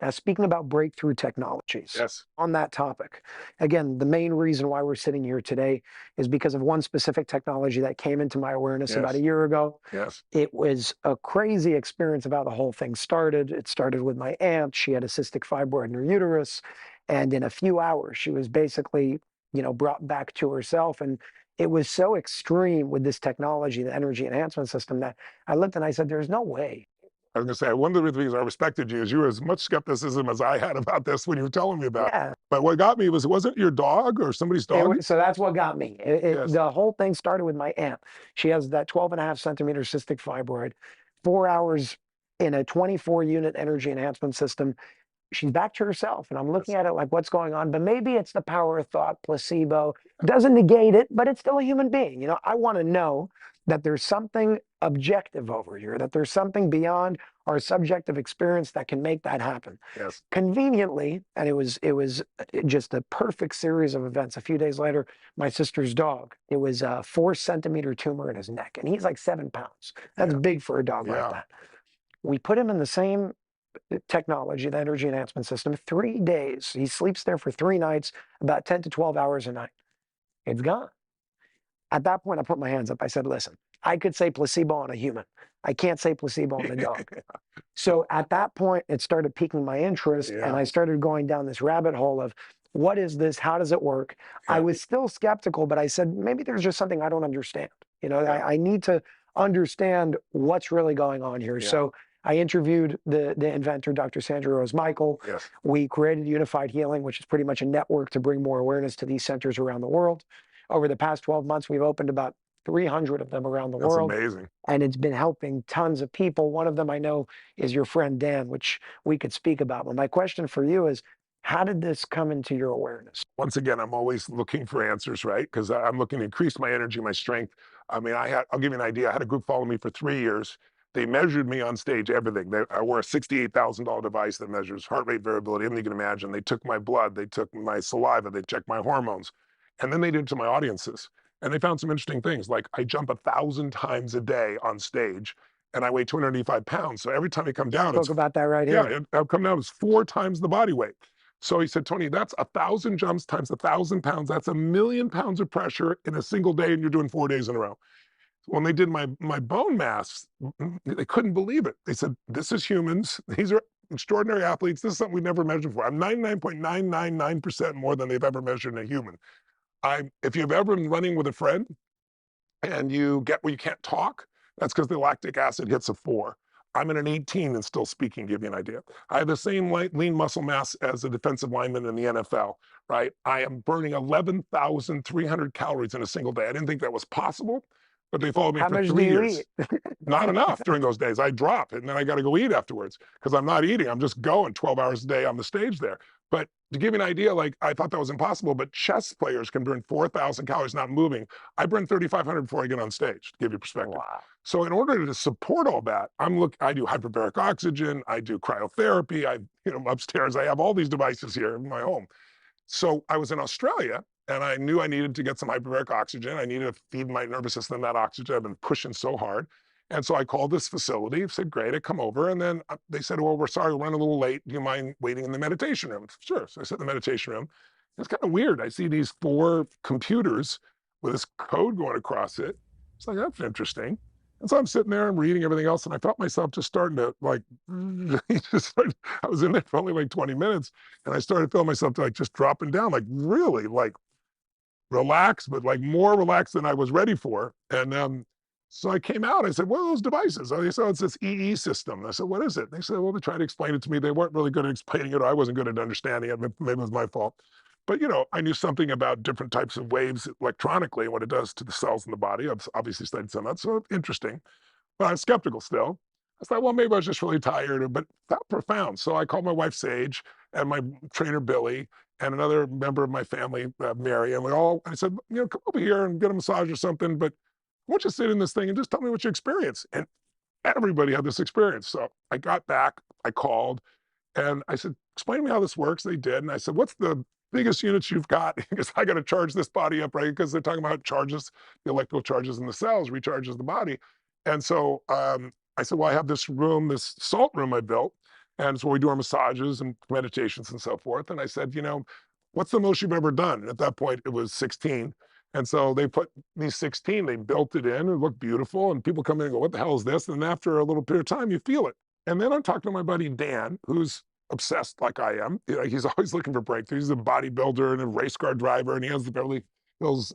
Now, speaking about breakthrough technologies, Yes. on that topic, again, the main reason why we're sitting here today is because of one specific technology that came into my awareness about a Yes. year ago. Yes. It was a crazy experience of how the whole thing started. It started with my aunt. She had a cystic fibroid in her uterus. And in a few hours, she was basically, brought back to herself. And it was so extreme with this technology, the energy enhancement system, that I looked and I said, there's no way. I was gonna say, one of the reasons I respected you is you were as much skepticism as I had about this when you were telling me about it. Yeah. But what got me was, it wasn't your dog or somebody's dog? So that's what got me. Yes. The whole thing started with my aunt. She has that 12.5 centimeter cystic fibroid, 4 hours in a 24 unit energy enhancement system. She's back to herself. And I'm looking Yes. at it like, what's going on? But maybe it's the power of thought, placebo. Doesn't negate it, but it's still a human being. I want to know that there's something objective over here, that there's something beyond our subjective experience that can make that happen. Yes. Conveniently, and it was just a perfect series of events. A few days later, my sister's dog, it was a 4 centimeter tumor in his neck, and he's like 7 pounds. That's Yeah. big for a dog like Yeah. that. We put him in the same technology, the energy enhancement system, 3 days. He sleeps there for 3 nights, about 10 to 12 hours a night. It's gone. At that point, I put my hands up. I said, listen, I could say placebo on a human. I can't say placebo on a dog. So at that point, it started piquing my interest, and Yeah. I started going down this rabbit hole of what is this? How does it work? I Yeah. was still skeptical, but I said, maybe there's just something I don't understand. Yeah. I need to understand what's really going on here. Yeah. So I interviewed the inventor, Dr. Sandra Rose Michael. Yes. We created Unified Healing, which is pretty much a network to bring more awareness to these centers around the world. Over the past 12 months, we've opened about 300 of them around the That's world, amazing. and it's been helping tons of people. One of them I know is your friend Dan, which we could speak about. But my question for you is, how did this come into your awareness? Once again, I'm always looking for answers, right? Because I'm looking to increase my energy, my strength. I mean, I'll give you an idea. I had a group follow me for 3 years. They measured me on stage, everything. I wore a $68,000 device that measures heart rate variability, everything you can imagine. They took my blood, they took my saliva, they checked my hormones. And then they did it to my audiences. And they found some interesting things, like I jump 1,000 times a day on stage and I weigh 285 pounds. So every time I come down, Spoke about that right yeah, here. I'll come down, it's 4 times the body weight. So he said, Tony, that's 1,000 jumps times 1,000 pounds. That's 1,000,000 pounds of pressure in a single day, and you're doing 4 days in a row. When they did my bone mass, they couldn't believe it. They said, this is humans. These are extraordinary athletes. This is something we never measured before. I'm 99.999% more than they've ever measured in a human. If you've ever been running with a friend and you get where you can't talk, that's because the lactic acid hits a 4. I'm at an 18 and still speaking, give you an idea. I have the same lean muscle mass as a defensive lineman in the NFL, right? I am burning 11,300 calories in a single day. I didn't think that was possible, but they followed me How for much do three you years. eat? Not enough during those days. I drop and then I got to go eat afterwards because I'm not eating. I'm just going 12 hours a day on the stage there. But to give you an idea, like I thought that was impossible, but chess players can burn 4,000 calories not moving. I burn 3,500 before I get on stage, to give you perspective. Wow. So in order to support all that, I do hyperbaric oxygen, I do cryotherapy, upstairs, I have all these devices here in my home. So I was in Australia and I knew I needed to get some hyperbaric oxygen. I needed to feed my nervous system that oxygen. I've been pushing so hard. And so I called this facility, said, great, I come over. And then they said, well, we're sorry, we're running a little late. Do you mind waiting in the meditation room? Sure. So I sit in the meditation room. It's kind of weird. I see these 4 computers with this code going across it. It's like, that's interesting. And so I'm sitting there, I'm reading everything else, and I felt myself just starting to like, I was in there for only like 20 minutes, and I started feeling myself like just dropping down, like really like relaxed, but like more relaxed than I was ready for. And so I came out. I said, "What are those devices?" Oh, they said, "It's this EE system." I said, "What is it?" They said, "Well, they tried to explain it to me. They weren't really good at explaining it. Or I wasn't good at understanding it. Maybe it was my fault." But I knew something about different types of waves electronically and what it does to the cells in the body. I've obviously studied some of that, so interesting. But I'm skeptical still. I thought, well, maybe I was just really tired, but felt profound. So I called my wife Sage and my trainer Billy and another member of my family, Mary, and I said, come over here and get a massage or something, but I want you to sit in this thing and just tell me what you experience. And everybody had this experience. So I got back, I called, and I said, explain to me how this works. They did. And I said, what's the biggest units you've got? Because I got to charge this body up, right? Because they're talking about charges, the electrical charges in the cells, recharges the body. And so I said, well, I have this room, this salt room I built. And so we do our massages and meditations and so forth. And I said, what's the most you've ever done? And at that point, it was 16. And so they put these 16, they built it in, it looked beautiful. And people come in and go, what the hell is this? And after a little period of time, you feel it. And then I'm talking to my buddy Dan, who's obsessed like I am. He's always looking for breakthroughs. He's a bodybuilder and a race car driver, and he has the Beverly Hills,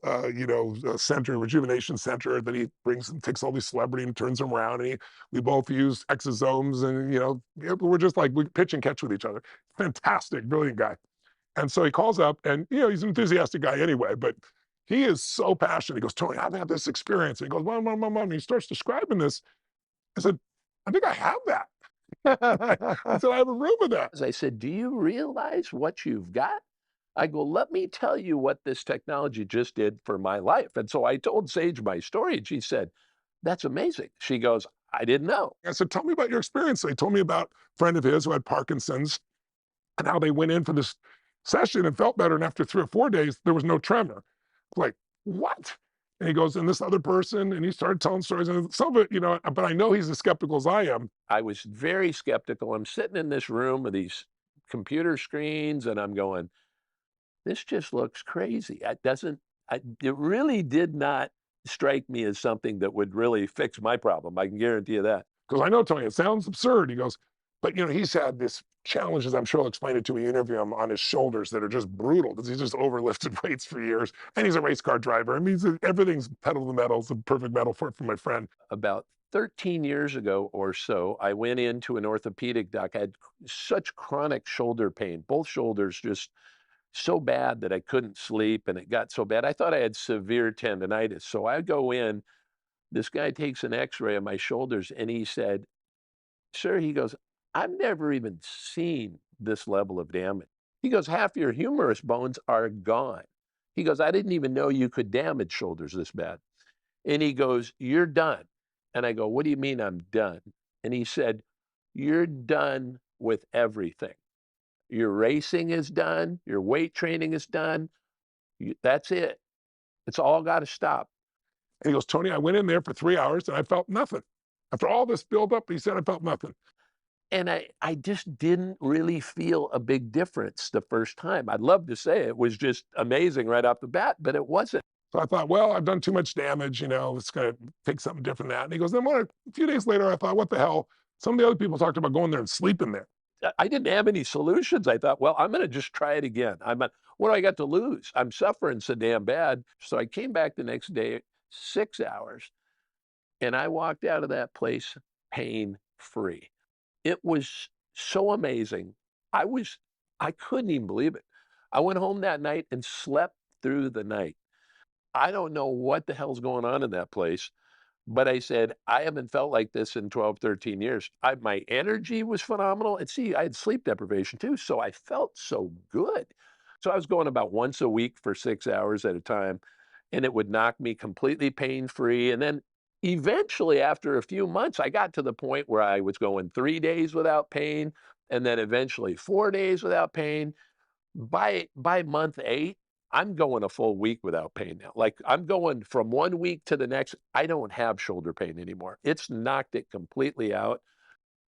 center, rejuvenation center that he brings and takes all these celebrity and turns them around. And we both use exosomes, and we're just like we pitch and catch with each other. Fantastic, brilliant guy. And so he calls up, and he's an enthusiastic guy anyway, but he is so passionate. He goes, Tony, I've had this experience. And he goes, mom. And he starts describing this. I said, I think I have that. I said, I have a room of that. As I said, do you realize what you've got? I go, let me tell you what this technology just did for my life. And so I told Sage my story, and she said, that's amazing. She goes, I didn't know. I said, tell me about your experience. So he told me about a friend of his who had Parkinson's and how they went in for this session and felt better. And after 3 or 4 days, there was no tremor. Like, what? And he goes, and this other person, and he started telling stories. And some of it, but I know he's as skeptical as I am. I was very skeptical. I'm sitting in this room with these computer screens, and I'm going, this just looks crazy. It really did not strike me as something that would really fix my problem. I can guarantee you that. Because I know, Tony, it sounds absurd. He goes, but he's had this challenges, I'm sure he'll explain it to me, interview him, on his shoulders that are just brutal because he's just overlifted weights for years. And he's a race car driver. I mean, everything's pedal to the metal. It's a perfect metaphor for my friend. About 13 years ago or so, I went into an orthopedic doc. I had such chronic shoulder pain, both shoulders just so bad that I couldn't sleep, and it got so bad. I thought I had severe tendonitis. So I go in, this guy takes an x-ray of my shoulders, and he said, sir, he goes, I've never even seen this level of damage. He goes, half your humerus bones are gone. He goes, I didn't even know you could damage shoulders this bad. And he goes, you're done. And I go, what do you mean I'm done? And he said, you're done with everything. Your racing is done. Your weight training is done. That's it. It's all got to stop. And he goes, Tony, I went in there for 3 hours and I felt nothing. After all this buildup, he said, I felt nothing. And I just didn't really feel a big difference the first time. I'd love to say it was just amazing right off the bat, but it wasn't. So I thought, well, I've done too much damage, it's going to take something different than that. And he goes, then a few days later, I thought, what the hell? Some of the other people talked about going there and sleeping there. I didn't have any solutions. I thought, well, I'm going to just try it again. What do I got to lose? I'm suffering so damn bad. So I came back the next day, 6 hours, and I walked out of that place pain-free. It was so amazing. I couldn't even believe it. I went home that night and slept through the night. I don't know what the hell's going on in that place, but I said, I haven't felt like this in 12, 13 years. My energy was phenomenal. And see, I had sleep deprivation too, so I felt so good. So I was going about once a week for 6 hours at a time, and it would knock me completely pain-free. And then eventually, after a few months, I got to the point where I was going 3 days without pain, and then eventually 4 days without pain. By month 8, I'm going a full week without pain now. Like, I'm going from 1 week to the next. I don't have shoulder pain anymore. It's knocked it completely out.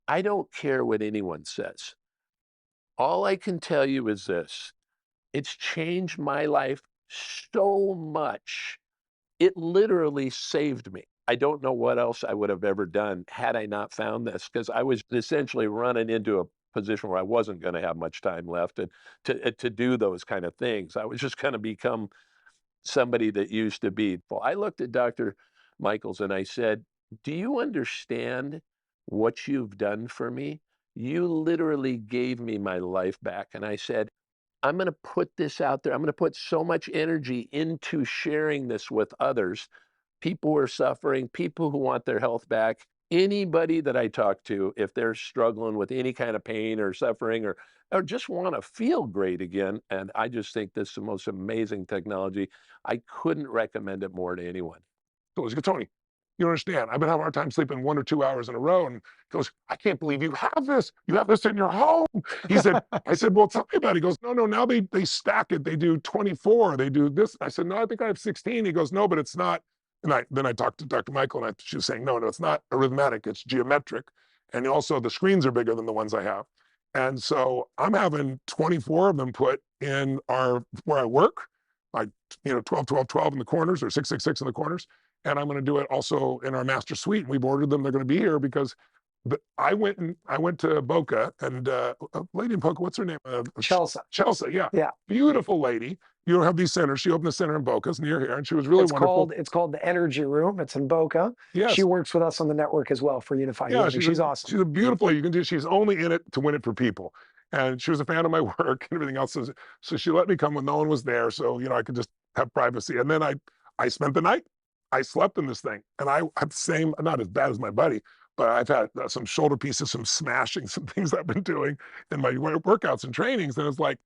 I don't care what anyone says. All I can tell you is this. It's changed my life so much. It literally saved me. I don't know what else I would have ever done had I not found this, because I was essentially running into a position where I wasn't going to have much time left to do those kind of things. I was just going to become somebody that used to be. Well, I looked at Dr. Michaels and I said, do you understand what you've done for me? You literally gave me my life back. And I said, I'm going to put this out there. I'm going to put so much energy into sharing this with others. People who are suffering, people who want their health back, anybody that I talk to, if they're struggling with any kind of pain or suffering or just want to feel great again. And I just think this is the most amazing technology. I couldn't recommend it more to anyone. So he goes, Tony, you understand, I've been having a hard time sleeping 1 or 2 hours in a row. And he goes, I can't believe you have this. You have this in your home. He said, I said, well, tell me about it. He goes, no, now they stack it. They do 24. They do this. I said, no, I think I have 16. He goes, no, but it's not. And then I talked to Dr. Michael, and she was saying, no, it's not arithmetic. It's geometric. And also the screens are bigger than the ones I have. And so I'm having 24 of them put in where I work, like, 12, 12, 12 in the corners or 6, 6, 6 in the corners. And I'm going to do it also in our master suite. We've ordered them. They're going to be here because I went to Boca and a lady in Boca, what's her name? Chelsea. Chelsea, yeah. Yeah. Beautiful lady. You don't have these centers. She opened the center in Boca. It's near here. And she was really wonderful. It's called the Energy Room. It's in Boca. Yes. She works with us on the network as well for Unified Healing. She's awesome. She's a beautiful lady. You can do. She's only in it to win it for people. And she was a fan of my work and everything else. So she let me come when no one was there. So, I could just have privacy. And then I spent the night. I slept in this thing. And I had the same, not as bad as my buddy, but I've had some shoulder pieces, some smashing, some things I've been doing in my workouts and trainings. And it's like,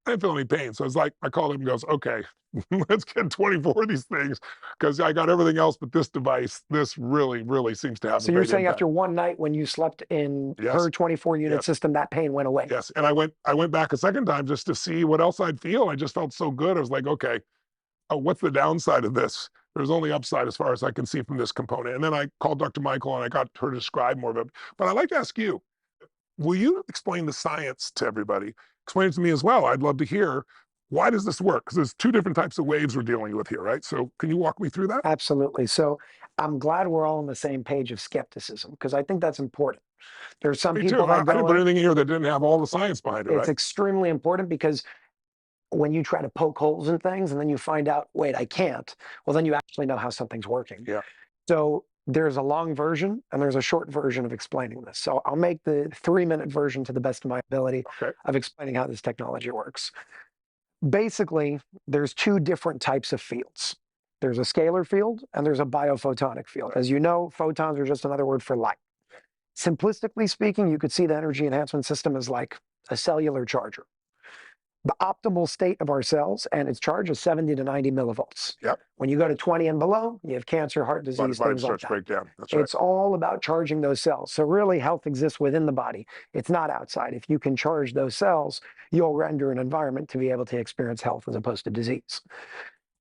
I didn't feel any pain. So it's like, I called him and goes, okay, let's get 24 of these things because I got everything else, but this device, this really, really seems to have. So you're saying after one night when you slept in her 24 unit system, that pain went away? Yes. And I went back a second time just to see what else I'd feel. I just felt so good. I was like, okay, what's the downside of this? There's only upside as far as I can see from this component. And then I called Dr. Michael and I got her to describe more of it. But I'd like to ask you, will you explain the science to everybody? Explain it to me as well. I'd love to hear, why does this work? Because there's two different types of waves we're dealing with here, right? So can you walk me through that? Absolutely. So I'm glad we're all on the same page of skepticism because I think that's important. There's some people that I didn't put anything here that didn't have all the science behind it, right? It's extremely important because when you try to poke holes in things and then you find out, wait, I can't, well, then you actually know how something's working. Yeah. So there's a long version and there's a short version of explaining this. So I'll make the 3-minute version to the best of my ability of explaining how this technology works. Basically, there's two different types of fields. There's a scalar field and there's a biophotonic field. As you know, photons are just another word for light. Simplistically speaking, you could see the energy enhancement system as like a cellular charger. The optimal state of our cells and its charge is 70 to 90 millivolts. Yep. When you go to 20 and below, you have cancer, heart disease, things like that. Breakdown. That's right. It's all about charging those cells. So really, health exists within the body. It's not outside. If you can charge those cells, you'll render an environment to be able to experience health as opposed to disease.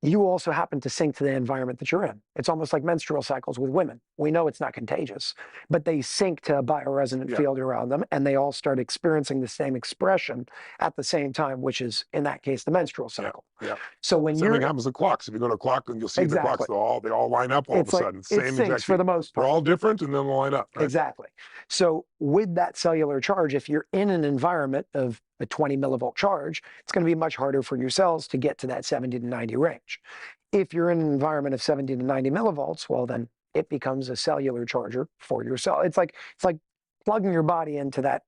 You also happen to sync to the environment that you're in. It's almost like menstrual cycles with women. We know it's not contagious, but they sync to a bioresonant field around them, and they all start experiencing the same expression at the same time, which is, in that case, the menstrual cycle. Yeah. So when something happens with clocks. If you go to a clock, then you'll see the clocks. They all line up all of a sudden. Same exact for the most part. They're all different, and then they'll line up. Right? Exactly. So with that cellular charge, if you're in an environment of a 20 millivolt charge, it's going to be much harder for your cells to get to that 70 to 90 range. If you're in an environment of 70 to 90 millivolts, well, then it becomes a cellular charger for your cell. It's like plugging your body into that,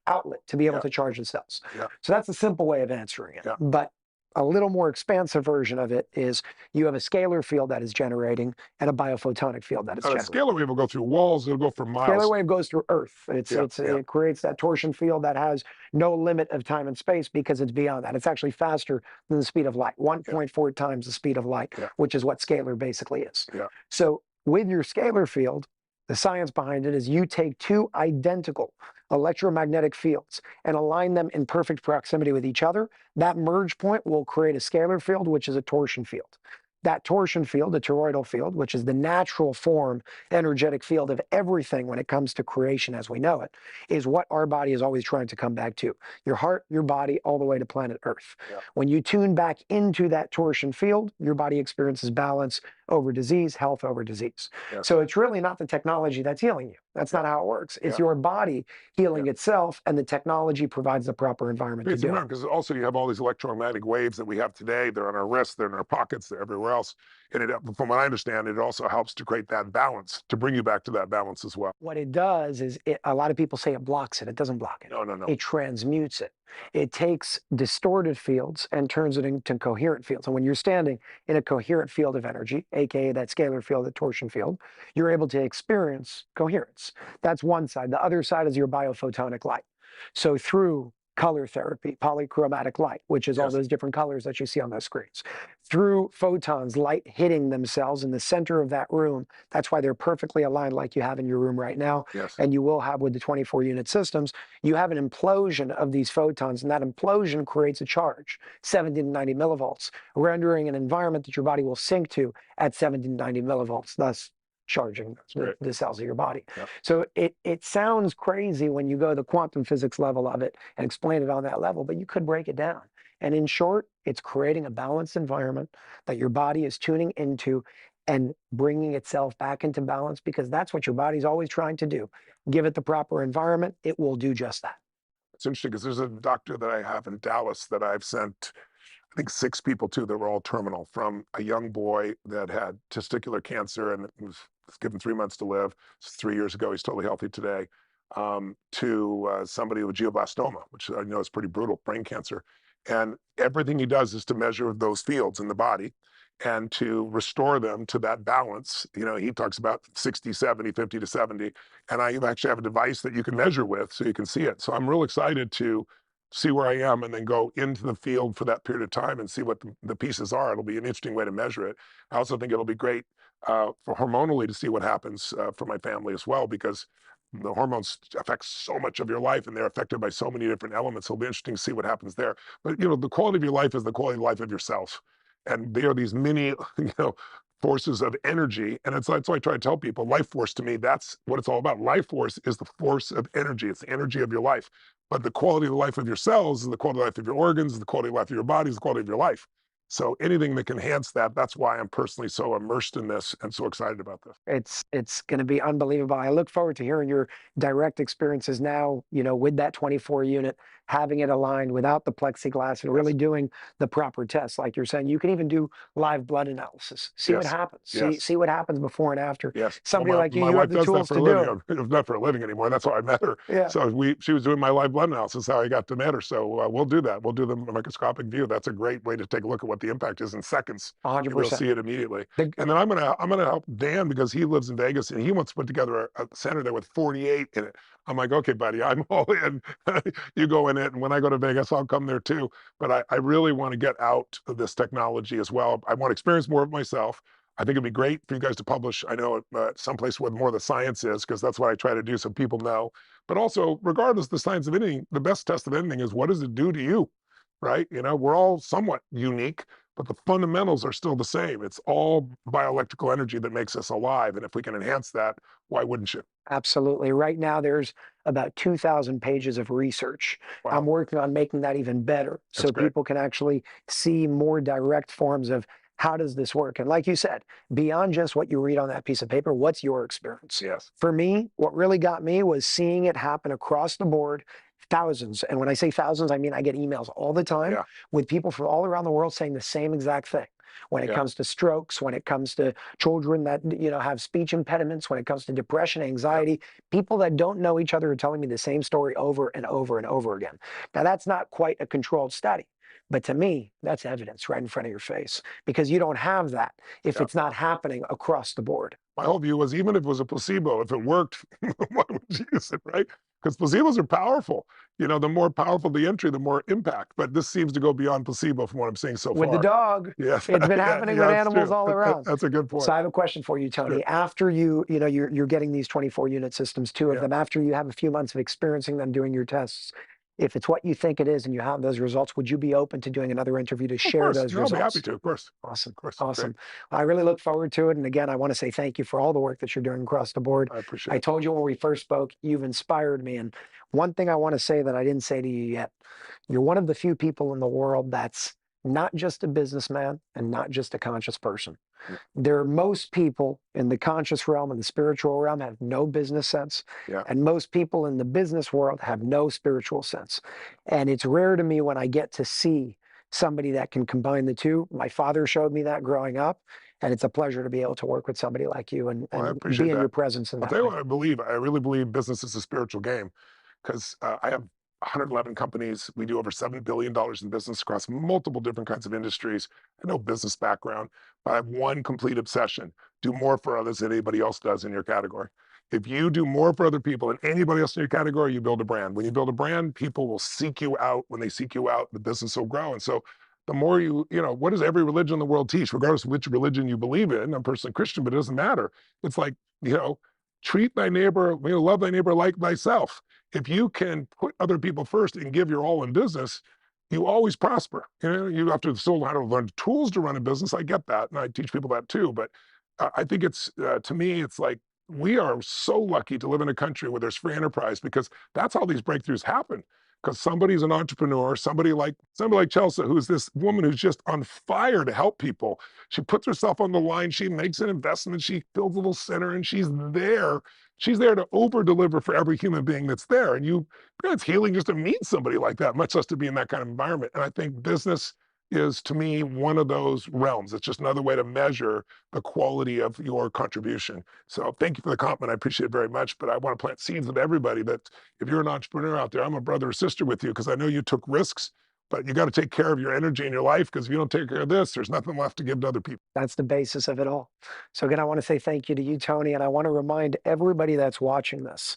outlet to be able to charge the cells. Yeah. So that's a simple way of answering it. Yeah. But a little more expansive version of it is you have a scalar field that is generating and a biophotonic field that is generating. A scalar wave will go through walls. It'll go for miles. Scalar wave goes through Earth. It creates that torsion field that has no limit of time and space because it's beyond that. It's actually faster than the speed of light, 1.4 times the speed of light, which is what scalar basically is. Yeah. So with your scalar field, the science behind it is you take two identical electromagnetic fields and align them in perfect proximity with each other. That merge point will create a scalar field, which is a torsion field. That torsion field, the toroidal field, which is the natural form, energetic field of everything when it comes to creation as we know it, is what our body is always trying to come back to. Your heart, your body, all the way to planet Earth. Yeah. When you tune back into that torsion field, your body experiences balance over disease, health over disease. Yes. So it's really not the technology that's healing you. That's not how it works. It's your body healing itself, and the technology provides the proper environment to do it. Because also you have all these electromagnetic waves that we have today. They're on our wrists, they're in our pockets, they're everywhere else. And from what I understand, it also helps to create that balance, to bring you back to that balance as well. What it does is, a lot of people say it blocks it. It doesn't block it. No. It transmutes it. It takes distorted fields and turns it into coherent fields. And when you're standing in a coherent field of energy, aka that scalar field, the torsion field, you're able to experience coherence. That's one side. The other side is your biophotonic light. So through color therapy, polychromatic light, which is all those different colors that you see on those screens. Through photons, light hitting themselves in the center of that room. That's why they're perfectly aligned like you have in your room right now. Yes. And you will have with the 24 unit systems. You have an implosion of these photons, and that implosion creates a charge, 70 to 90 millivolts, rendering an environment that your body will sync to at 70 to 90 millivolts, thus charging great. the cells of your body. Yep. So it sounds crazy when you go the quantum physics level of it and explain it on that level, but you could break it down. And in short, it's creating a balanced environment that your body is tuning into and bringing itself back into balance, because that's what your body's always trying to do. Give it the proper environment, it will do just that. It's interesting because there's a doctor that I have in Dallas that I've sent, I think 6 people to that were all terminal, from a young boy that had testicular cancer and was given 3 months to live. 3 years ago, he's totally healthy today, to somebody with glioblastoma, which I know is pretty brutal, brain cancer. And everything he does is to measure those fields in the body and to restore them to that balance. You know, he talks about 60, 70, 50 to 70. And I actually have a device that you can measure with so you can see it. So I'm real excited to see where I am and then go into the field for that period of time and see what the pieces are. It'll be an interesting way to measure it. I also think it'll be great for hormonally to see what happens for my family as well, because the hormones affect so much of your life and they're affected by so many different elements. It'll be interesting to see what happens there. But, you know, the quality of your life is the quality of life of yourself. And there are these many, you know, forces of energy. And that's why I try to tell people, life force, to me, that's what it's all about. Life force is the force of energy. It's the energy of your life. But the quality of the life of your cells is the quality of life of your organs, the quality of life of your body is the quality of your life. So anything that can enhance that, that's why I'm personally so immersed in this and so excited about this. It's going to be unbelievable. I look forward to hearing your direct experiences now, you know, with that 24 unit, having it aligned without the plexiglass and really doing the proper tests. Like you're saying, you can even do live blood analysis, see what Yes. happens, Yes. see what happens before and after. Yes. Somebody Well, like you, my you wife have the does that tools for to a do living. it. It's not for a living anymore. That's how I met her. Yeah. So she was doing my live blood analysis, how I got to met her. So we'll do that. We'll do the microscopic view. That's a great way to take a look at what the impact is in seconds. You'll 100%. see it immediately. And then I'm gonna help Dan, because he lives in Vegas and he wants to put together a center there with 48 in it. I'm like, okay, buddy, I'm all in. You go in it, and when I go to Vegas, I'll come there too. But I really want to get out of this technology as well. I want to experience more of myself. I think it'd be great for you guys to publish, I know, someplace where more of the science is, because that's what I try to do so people know. But also, regardless of the science of anything, the best test of anything is, what does it do to you, right? You know, we're all somewhat unique, but the fundamentals are still the same. It's all bioelectrical energy that makes us alive. And if we can enhance that, why wouldn't you? Absolutely. Right now, there's about 2,000 pages of research. Wow. I'm working on making that even better so That's great. people can actually see more direct forms of how does this work. And like you said, beyond just what you read on that piece of paper, what's your experience? Yes. For me, what really got me was seeing it happen across the board, thousands. And when I say thousands, I mean I get emails all the time Yeah. with people from all around the world saying the same exact thing. When it Yeah. comes to strokes, when it comes to children that, you know, have speech impediments, when it comes to depression, anxiety, people that don't know each other are telling me the same story over and over and over again. Now, that's not quite a controlled study, but to me, that's evidence right in front of your face, because you don't have that if Yeah. it's not happening across the board. My whole view was, even if it was a placebo, if it worked, why would you use it, right? Because placebos are powerful. You know, the more powerful the entry, the more impact. But this seems to go beyond placebo from what I'm seeing so With far. the dog, Yes. it's been Yeah, happening yeah, with it's animals true. all around. That's a good point. So I have a question for you, Tony. Sure. After you know, you're getting these 24 unit systems, two of Yeah. them, after you have a few months of experiencing them, doing your tests, if it's what you think it is and you have those results, would you be open to doing another interview to Of share course. those No, I'll be results? happy to, of course. Awesome. Of course. Awesome. Great. I really look forward to it. And again, I want to say thank you for all the work that you're doing across the board. I appreciate I it. told you when we first spoke, you've inspired me. And one thing I want to say that I didn't say to you yet, you're one of the few people in the world that's not just a businessman and not just a conscious person. Most people in the conscious realm and the spiritual realm have no business sense. Yeah. And most people in the business world have no spiritual sense. And it's rare to me when I get to see somebody that can combine the two. My father showed me that growing up. And it's a pleasure to be able to work with somebody like you and, Well, I and appreciate be in that. your presence in I'll that tell you way. what I believe. I really believe business is a spiritual game, because I have 111 companies. We do over $7 billion in business across multiple different kinds of industries. I know business background, but I have one complete obsession: do more for others than anybody else does in your category. If you do more for other people than anybody else in your category, you build a brand. When you build a brand, people will seek you out. When they seek you out, the business will grow. And so the more you know, what does every religion in the world teach, regardless of which religion you believe in? I'm personally Christian, but it doesn't matter. It's like, you know, treat thy neighbor, you know, love thy neighbor like thyself. If you can put other people first and give your all in business, you always prosper. You know, you have to still know how to learn tools to run a business. I get that, and I teach people that too. But I think it's to me, it's like we are so lucky to live in a country where there's free enterprise because that's how these breakthroughs happen. Because somebody's an entrepreneur, somebody like Chelsea, who's this woman who's just on fire to help people. She puts herself on the line, she makes an investment, she builds a little center, and she's there. She's there to over deliver for every human being that's there. And it's healing just to meet somebody like that, much less to be in that kind of environment. And I think business is to me one of those realms. It's just another way to measure the quality of your contribution. So thank you for the compliment. I appreciate it very much. But I want to plant seeds with everybody that if you're an entrepreneur out there, I'm a brother or sister with you because I know you took risks, but you got to take care of your energy in your life because if you don't take care of this, there's nothing left to give to other people. That's the basis of it all. So again, I want to say thank you to you, Tony, and I want to remind everybody that's watching this,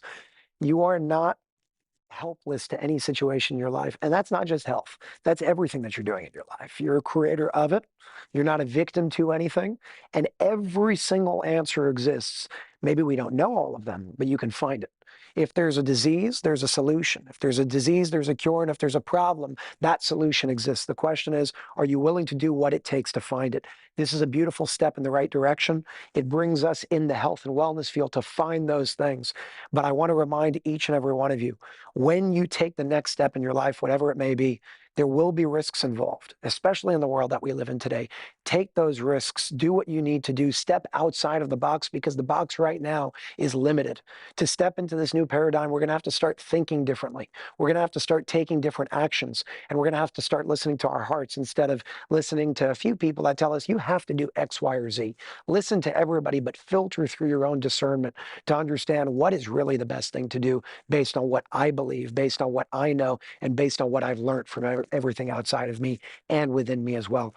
you are not helpless to any situation in your life. And that's not just health. That's everything that you're doing in your life. You're a creator of it. You're not a victim to anything. And every single answer exists. Maybe we don't know all of them, but you can find it. If there's a disease, there's a solution. If there's a disease, there's a cure. And if there's a problem, that solution exists. The question is, are you willing to do what it takes to find it? This is a beautiful step in the right direction. It brings us in the health and wellness field to find those things. But I want to remind each and every one of you, when you take the next step in your life, whatever it may be, there will be risks involved, especially in the world that we live in today. Take those risks, do what you need to do, step outside of the box because the box right now is limited. To step into this new paradigm, we're going to have to start thinking differently. We're going to have to start taking different actions, and we're going to have to start listening to our hearts instead of listening to a few people that tell us you have to do X, Y, or Z. Listen to everybody, but filter through your own discernment to understand what is really the best thing to do based on what I believe, based on what I know, and based on what I've learned from everything outside of me and within me as well.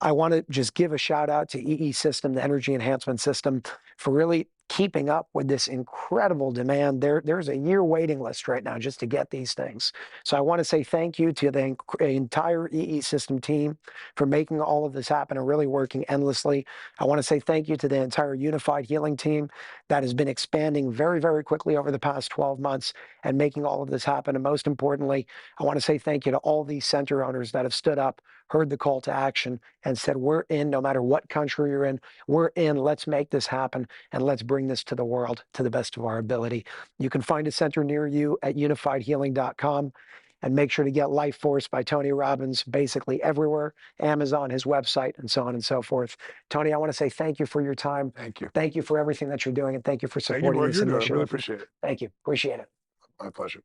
I want to just give a shout out to EE System, the Energy Enhancement System, for really keeping up with this incredible demand. There's a year waiting list right now just to get these things. So I want to say thank you to the entire EE System team for making all of this happen and really working endlessly. I want to say thank you to the entire Unified Healing team that has been expanding very, very quickly over the past 12 months and making all of this happen. And most importantly, I want to say thank you to all these center owners that have stood up, heard the call to action, and said, we're in, no matter what country you're in, we're in, let's make this happen, and let's bring this to the world to the best of our ability. You can find a center near you at unifiedhealing.com, and make sure to get Life Force by Tony Robbins basically everywhere, Amazon, his website, and so on and so forth. Tony, I want to say thank you for your time. Thank you. Thank you for everything that you're doing, and thank you for Thank you for supporting what this you're doing. I initiative. really appreciate it. Thank you. Appreciate it. My pleasure.